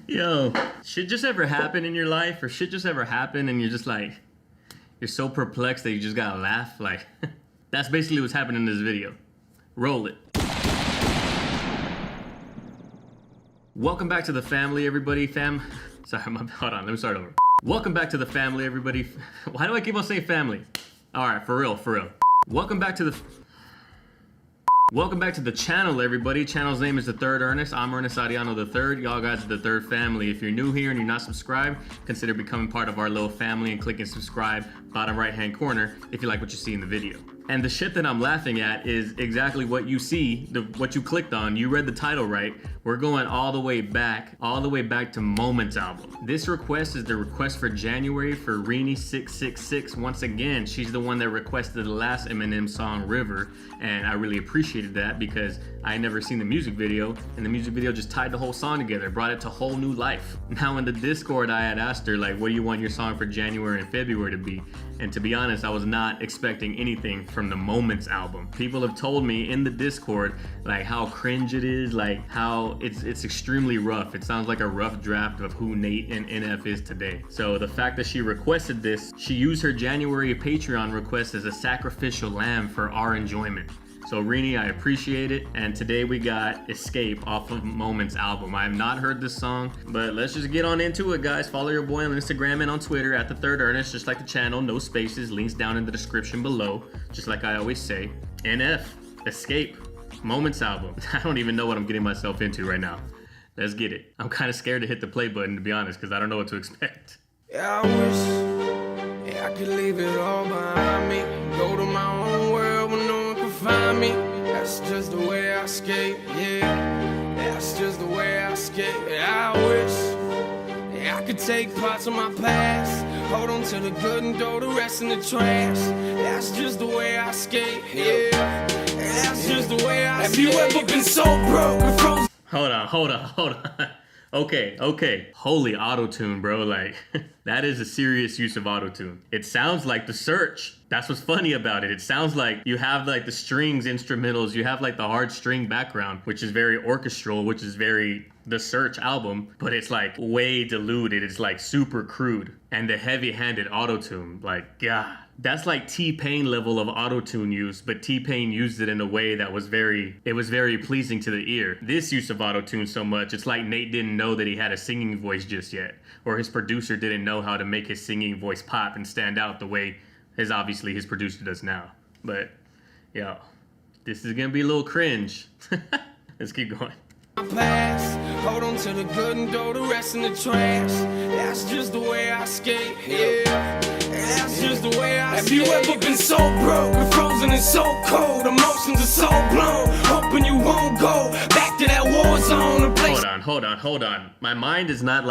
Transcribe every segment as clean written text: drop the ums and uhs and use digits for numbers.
Yo, shit just ever happen in your life, or shit just ever happen and you're just like, you're so perplexed that you just gotta laugh? Like, that's basically what's happening in this video. Roll it. Welcome back to the family, everybody. Sorry, hold on, let me start over. Welcome back to the family, everybody. Why do I keep on saying family? All right, for real. Welcome back to the channel, everybody. Channel's name is The Third Ernest. I'm Ernest Ariano III. Y'all guys are the third family. If you're new here and you're not subscribed, consider becoming part of our little family and clicking subscribe, bottom right-hand corner, if you like what you see in the video. And the shit that I'm laughing at is exactly what you see, what you clicked on. You read the title right. We're going all the way back to Moments album. This request is the request for January for Rini666. Once again, she's the one that requested the last Eminem song, River, and I really appreciated that because I had never seen the music video, and the music video just tied the whole song together, brought it to whole new life. Now in the Discord, I had asked her, like, what do you want your song for January and February to be? And to be honest, I was not expecting anything from the Moments album. People have told me in the Discord, like, how cringe it is, like how it's extremely rough. It sounds like a rough draft of who Nate and NF is today. So the fact that she requested this, she used her January Patreon request as a sacrificial lamb for our enjoyment. So Rini, I appreciate it. And today we got Escape off of Moments album. I have not heard this song, but let's just get on into it, guys. Follow your boy on Instagram and on Twitter at The Third Ernest, just like the channel, no spaces, links down in the description below, just like I always say. NF, Escape, Moments album. I don't even know what I'm getting myself into right now. Let's get it. I'm kind of scared to hit the play button, to be honest, because I don't know what to expect. Yeah, I wish I could leave it all behind me, go to my own world where no one can find me. That's just the way I skate, yeah. That's just the way I skate. Yeah, I wish I could take parts of my past, hold on to the good and throw the rest in the trash. That's just the way I skate, yeah. That's just the way I skate. Have you ever been so broke and frozen? Hold on. Okay. Holy auto-tune, bro. Like, that is a serious use of auto-tune. It sounds like The Search. That's what's funny about it. It sounds like you have like the strings instrumentals, you have like the hard string background, which is very orchestral, which is very The Search album, but it's like way diluted. It's like super crude. And the heavy-handed auto-tune, like, God. That's like T-Pain level of auto-tune use, but T-Pain used it in a way that was very pleasing to the ear. This use of auto-tune so much, it's like Nate didn't know that he had a singing voice just yet, or his producer didn't know how to make his singing voice pop and stand out the way obviously his producer does now. But, yo, this is gonna be a little cringe. Let's keep going. Past, hold on to the good and throw the rest in the trash. That's just the way I skate, yeah. That's just the way I skate. Have you ever been so broke and frozen and so cold? Emotions are so blown, hoping you won't go back to that war zone. Hold on. My mind's not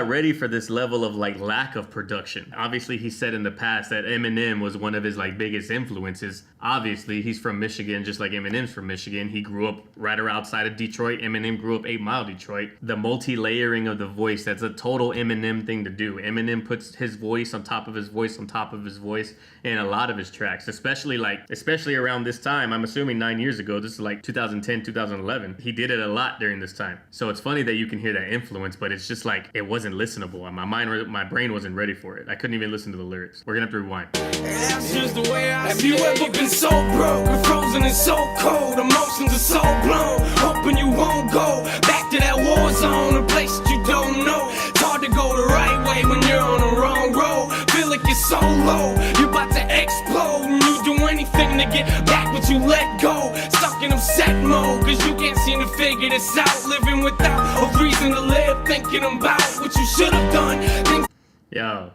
ready for this level of like lack of production. Obviously, he said in the past that Eminem was one of his like biggest influences. Obviously, he's from Michigan, just like Eminem's from Michigan. He grew up right outside of Detroit. Eminem grew up 8 Mile, Detroit. The multi-layering of the voice, that's a total Eminem thing to do. Eminem puts his voice on top of his voice on top of his voice in a lot of his tracks, especially around this time. I'm assuming 9 years ago. This is like 2010, 2011. He did it a lot during this time. So it's funny that you can hear that influence, but it's just like, it wasn't listenable. My brain wasn't ready for it. I couldn't even listen to the lyrics. We're gonna have to rewind. That's just the way I Have you ever been so broke and frozen and so cold? Emotions are so blown, hoping you won't go back to that war zone, a place that you don't know. It's hard to go the right way when you're on the wrong road. Feel like you're so low, you're about to explode, and you do anything to get back what you let go. Stuck in upset mode, cause you can't seem to figure this out. Living without a reason to live, thinking about what you should have done. Yo.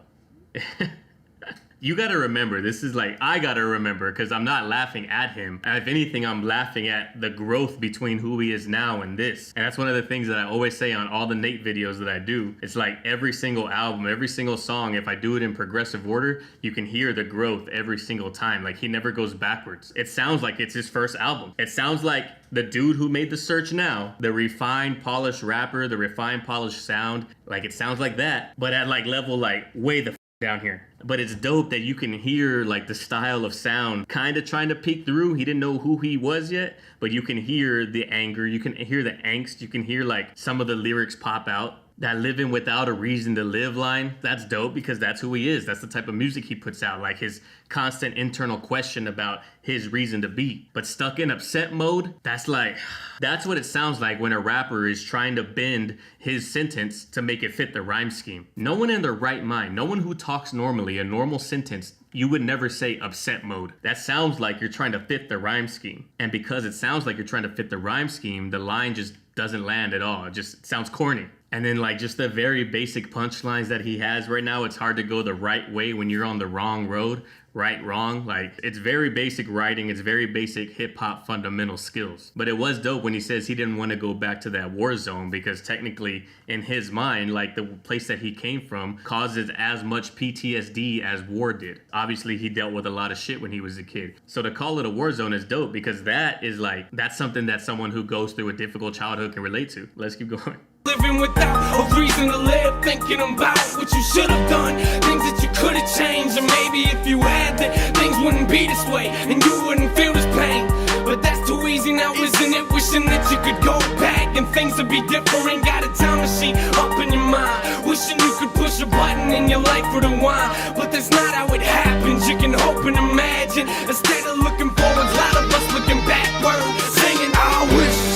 You gotta remember, this is like, I gotta remember, because I'm not laughing at him. If anything, I'm laughing at the growth between who he is now and this. And that's one of the things that I always say on all the Nate videos that I do. It's like every single album, every single song, if I do it in progressive order, you can hear the growth every single time. Like, he never goes backwards. It sounds like it's his first album. It sounds like the dude who made The Search now, the refined, polished rapper, the refined, polished sound, like, it sounds like that, but at like level like way the down here. But it's dope that you can hear like the style of sound kind of trying to peek through. He didn't know who he was yet, but you can hear the anger, you can hear the angst, you can hear like some of the lyrics pop out. That living without a reason to live line, that's dope because that's who he is. That's the type of music he puts out, like his constant internal question about his reason to be. But stuck in upset mode, that's what it sounds like when a rapper is trying to bend his sentence to make it fit the rhyme scheme. No one in their right mind, no one who talks normally, a normal sentence, you would never say upset mode. That sounds like you're trying to fit the rhyme scheme. And because it sounds like you're trying to fit the rhyme scheme, the line just doesn't land at all. It just sounds corny. And then like just the very basic punchlines that he has right now, it's hard to go the right way when you're on the wrong road. Right, wrong. Like it's very basic writing. It's very basic hip hop fundamental skills. But it was dope when he says he didn't want to go back to that war zone because technically in his mind, like the place that he came from causes as much PTSD as war did. Obviously he dealt with a lot of shit when he was a kid. So to call it a war zone is dope because that's something that someone who goes through a difficult childhood can relate to. Let's keep going. Living without a reason to live, thinking about what you should have done, things that you could have changed, and maybe if you had that, things wouldn't be this way, and you wouldn't feel this pain. But that's too easy now, isn't it? Wishing that you could go back and things would be different. Got a time machine up in your mind, wishing you could push a button in your life for the wine. But that's not how it happens. You can hope and imagine instead of looking forwards. A lot of us looking backwards, singing I wish.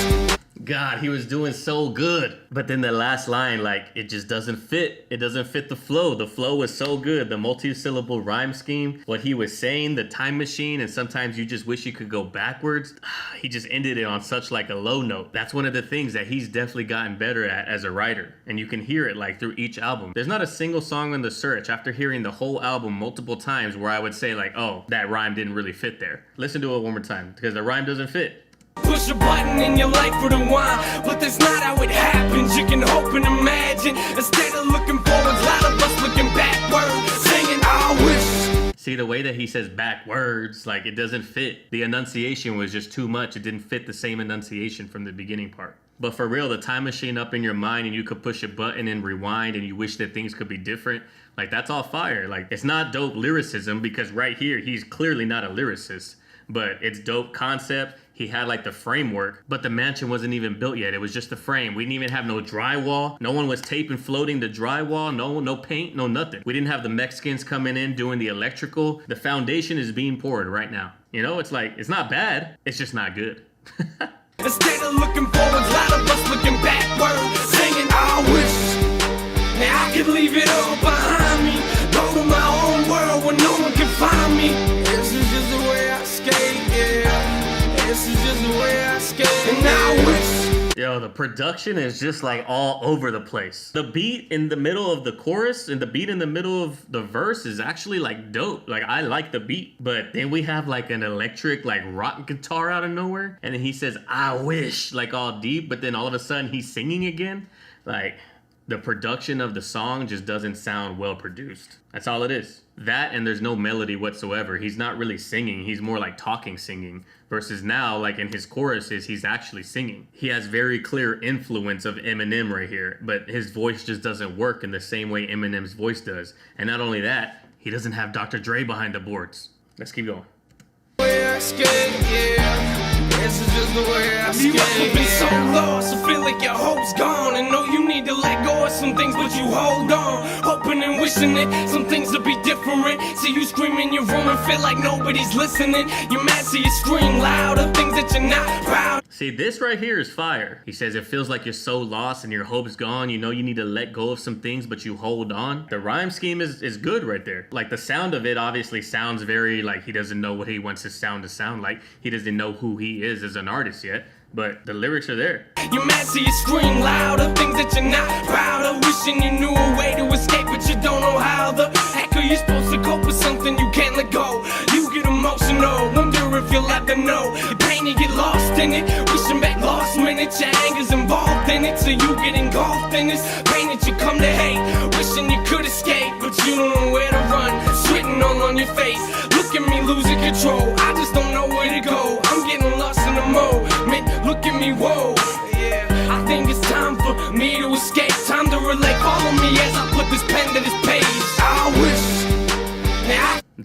God, he was doing so good. But then the last line, like, it just doesn't fit. It doesn't fit the flow. The flow was so good. The multi-syllable rhyme scheme, what he was saying, the time machine, and sometimes you just wish you could go backwards. He just ended it on such like a low note. That's one of the things that he's definitely gotten better at as a writer. And you can hear it like through each album. There's not a single song on The Search after hearing the whole album multiple times where I would say like, oh, that rhyme didn't really fit there. Listen to it one more time because the rhyme doesn't fit. Push a button in your life for the wine, but that's not how it happens. You can hope and imagine instead of looking forwards. A lot of us looking backwards, singing I wish. See the way that he says backwards, like it doesn't fit. The enunciation was just too much. It didn't fit the same enunciation from the beginning part. But for real, the time machine up in your mind and you could push a button and rewind and you wish that things could be different. Like that's all fire. Like it's not dope lyricism because right here, he's clearly not a lyricist, but it's dope concept. He had like the framework, but the mansion wasn't even built yet. It was just the frame. We didn't even have no drywall. No one was taping floating the drywall. No paint, no nothing. We didn't have the Mexicans coming in doing the electrical. The foundation is being poured right now. You know, it's like, it's not bad. It's just not good. Instead of looking forwards, a lot of us looking backwards, singing I wish. Now I could leave it all behind me, go to my own world where no one can find me. This is just the way I skate, yeah. This is just the way I skate, and I wish. Yo, the production is just like all over the place. The beat in the middle of the chorus and the beat in the middle of the verse is actually like dope. Like I like the beat, but then we have like an electric like rock guitar out of nowhere. And then he says, I wish, like all deep, but then all of a sudden he's singing again. Like the production of the song just doesn't sound well produced. That's all it is. That and there's no melody whatsoever. He's not really singing. He's more like talking singing. Versus now, like in his choruses, he's actually singing. He has very clear influence of Eminem right here, but his voice just doesn't work in the same way Eminem's voice does. And not only that, he doesn't have Dr. Dre behind the boards. Let's keep going. This is just the way I skate. You ever been so lost, I feel like your hope's gone, and know you need to let go of some things, but you hold on, hoping and wishing it some things to be different. See you scream in your room and feel like nobody's listening. You're mad, so you scream loud of things that you're not proud. See, this right here is fire. He says it feels like you're so lost and your hope's gone. You know you need to let go of some things, but you hold on. The rhyme scheme is good right there. Like the sound of it obviously sounds very like he doesn't know what he wants his sound to sound like. He doesn't know who he is as an artist yet, but the lyrics are there. You're mad, so you scream loud of things that you're not proud of. Wishing you knew a way to escape, but you don't know how. The heck are you supposed to cope with something you can't let go? You get emotional, wonder if you'll ever know. Your pain, you get lost in it, wishing back lost minutes. Your anger's involved in it, so you get engulfed in this pain that you come to hate. Wishing you could escape, but you don't know where to run. Sweating all on your face, look at me losing control. I just don't know where to go. I'm getting lost in the moment. Look at me, whoa. Yeah, I think it's time for me to escape. Time to relate. Follow me as I put this pen to this page. I wish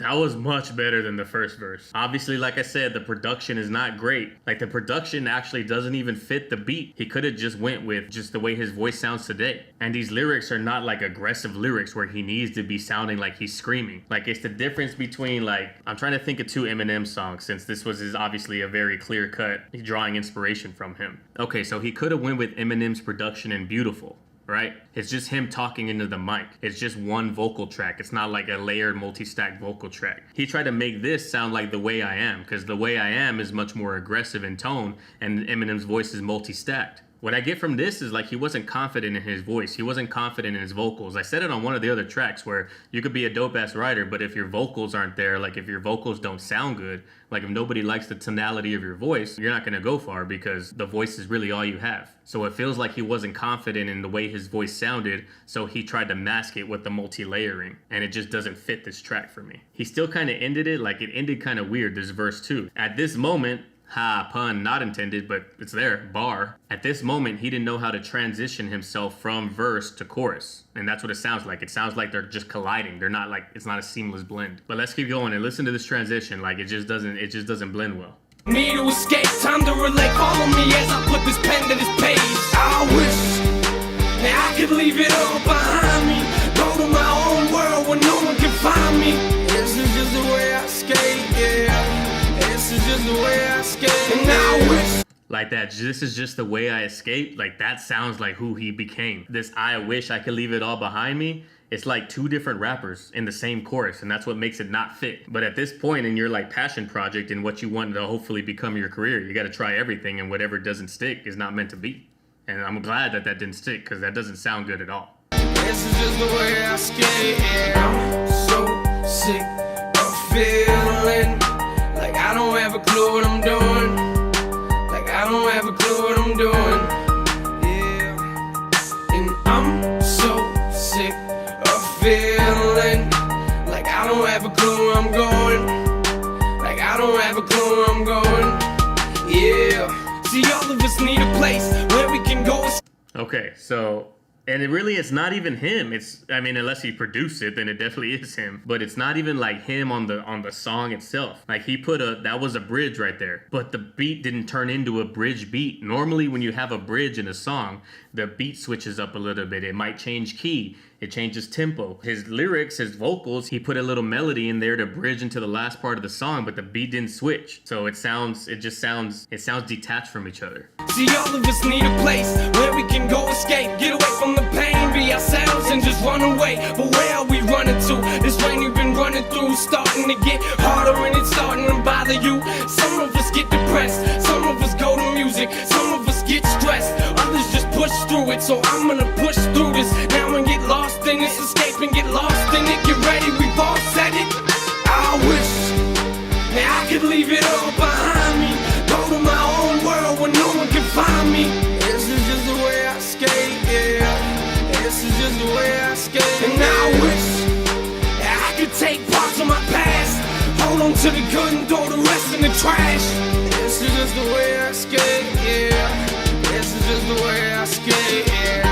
That was much better than the first verse. Obviously, like I said, the production is not great. Like, the production actually doesn't even fit the beat. He could have just went with just the way his voice sounds today. And these lyrics are not like aggressive lyrics where he needs to be sounding like he's screaming. Like, it's the difference between, like, I'm trying to think of two Eminem songs, since this was obviously a very clear cut drawing inspiration from him. Okay, so he could have went with Eminem's production in Beautiful, right? It's just him talking into the mic. It's just one vocal track. It's not like a layered multi-stack vocal track. He tried to make this sound like The Way I Am, because The Way I Am is much more aggressive in tone, and Eminem's voice is multi-stacked. What I get from this is like he wasn't confident in his voice. He wasn't confident in his vocals. I said it on one of the other tracks where you could be a dope ass writer, but if your vocals aren't there, like if your vocals don't sound good, like if nobody likes the tonality of your voice, you're not gonna go far because the voice is really all you have. So it feels like he wasn't confident in the way his voice sounded, so he tried to mask it with the multi-layering, and it just doesn't fit this track for me. He still kind of ended it, like it ended kind of weird, this verse 2. At this moment, ha, pun not intended, but it's there, bar. At this moment, he didn't know how to transition himself from verse to chorus. And that's what it sounds like. It sounds like they're just colliding. They're not like, it's not a seamless blend. But let's keep going and listen to this transition. Like it just doesn't blend well. Need to escape, time to relate. Follow me as I put this pen to this page. I wish that I could leave it all behind me. Go to my own world where no one can find me. This is just the way I skate, yeah. This is just the way I escape. And I wish. Like that, this is just the way I escaped. Like that sounds like who he became. This I wish I could leave it all behind me. It's like two different rappers in the same chorus, and that's what makes it not fit. But at this point in your like passion project and what you want to hopefully become your career, you got to try everything, and whatever doesn't stick is not meant to be. And I'm glad that that didn't stick, because that doesn't sound good at all. This is just the way I skate, yeah. I'm so sick of feeling like I don't have a clue what I'm doing. Like I don't have a clue what I'm doing. Yeah. And I'm so sick of feeling like I don't have a clue where I'm going. Like I don't have a clue where I'm going. Yeah. See, all of us need a place where we can go. Okay, so. And it really, it's not even him. It's, I mean, unless he produced it, then it definitely is him. But it's not even like him on the song itself. Like he put that was a bridge right there. But the beat didn't turn into a bridge beat. Normally when you have a bridge in a song, the beat switches up a little bit. It might change key. It changes tempo. His lyrics, his vocals, he put a little melody in there to bridge into the last part of the song, but the beat didn't switch. So it sounds detached from each other. See, all of us need a place where we can go escape, get away from the pain, be ourselves and just run away. But where are we running to? This rain you've been running through, starting to get harder and it's starting to bother you. Some of us get depressed, some of us go to music, some of us get stressed, others just push through it. So I'm gonna push through this now and get lost in this, escape and get lost in it. Get ready, we've all said it. I wish that I could leave it all behind me. Go to my own world where no one can find me. This is just the way I skate, yeah. This is just the way I skate. And I wish that I could take parts of my past, hold on to the good and throw the rest in the trash. This is just the way I skate, yeah. This is just the way I skate, yeah.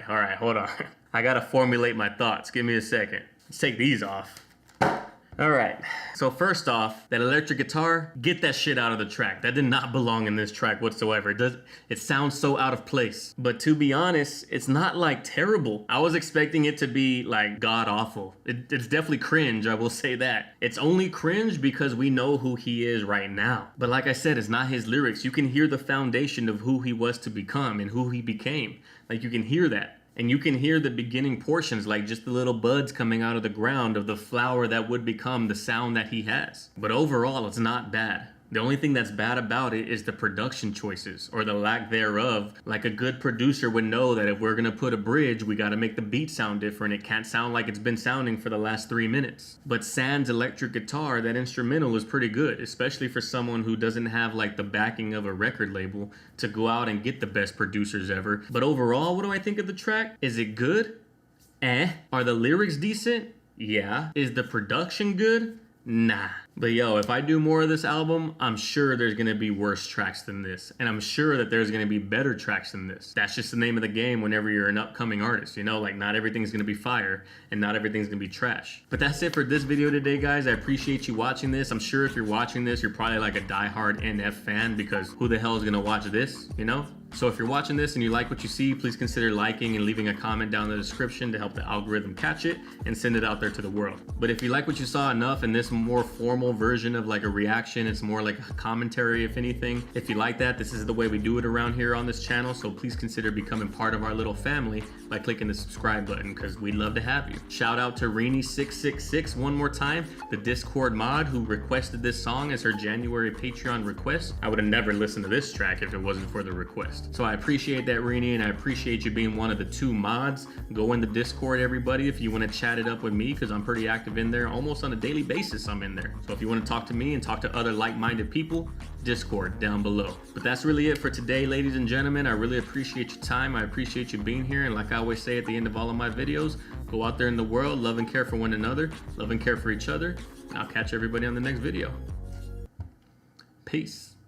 All right, hold on. I gotta formulate my thoughts. Give me a second. Let's take these off. All right, so first off, that electric guitar, get that shit out of the track. That did not belong in this track whatsoever. It sounds so out of place. But to be honest, it's not like terrible. I was expecting it to be like god awful. It's definitely cringe, I will say that. It's only cringe because we know who he is right now. But like I said, it's not his lyrics. You can hear the foundation of who he was to become and who he became. Like you can hear that. And you can hear the beginning portions, like just the little buds coming out of the ground of the flower that would become the sound that he has. But overall, it's not bad. The only thing that's bad about it is the production choices, or the lack thereof. Like, a good producer would know that if we're gonna put a bridge, we gotta make the beat sound different. It can't sound like it's been sounding for the last 3 minutes. But Sans electric guitar, that instrumental is pretty good, especially for someone who doesn't have like the backing of a record label to go out and get the best producers ever. But overall, what do I think of the track? Is it good? Are the lyrics decent? Yeah. Is the production good? Nah. But yo, if I do more of this album, I'm sure there's gonna be worse tracks than this. And I'm sure that there's gonna be better tracks than this. That's just the name of the game whenever you're an upcoming artist, you know? Like, not everything's gonna be fire, and not everything's gonna be trash. But that's it for this video today, guys. I appreciate you watching this. I'm sure if you're watching this, you're probably like a diehard NF fan, because who the hell is gonna watch this, you know? So if you're watching this and you like what you see, please consider liking and leaving a comment down in the description to help the algorithm catch it and send it out there to the world. But if you like what you saw enough in this more formal version of like a reaction, it's more like a commentary if anything. If you like that, this is the way we do it around here on this channel. So please consider becoming part of our little family by clicking the subscribe button, because we'd love to have you. Shout out to Rini666 one more time, the Discord mod who requested this song as her January Patreon request. I would have never listened to this track if it wasn't for the request. So I appreciate that, Rini, and I appreciate you being one of the 2 mods. Go in the Discord, everybody, if you want to chat it up with me, because I'm pretty active in there. Almost on a daily basis, I'm in there. So if you want to talk to me and talk to other like-minded people, Discord down below. But that's really it for today, ladies and gentlemen. I really appreciate your time. I appreciate you being here. And like I always say at the end of all of my videos, go out there in the world, love and care for one another, love and care for each other. And I'll catch everybody on the next video. Peace.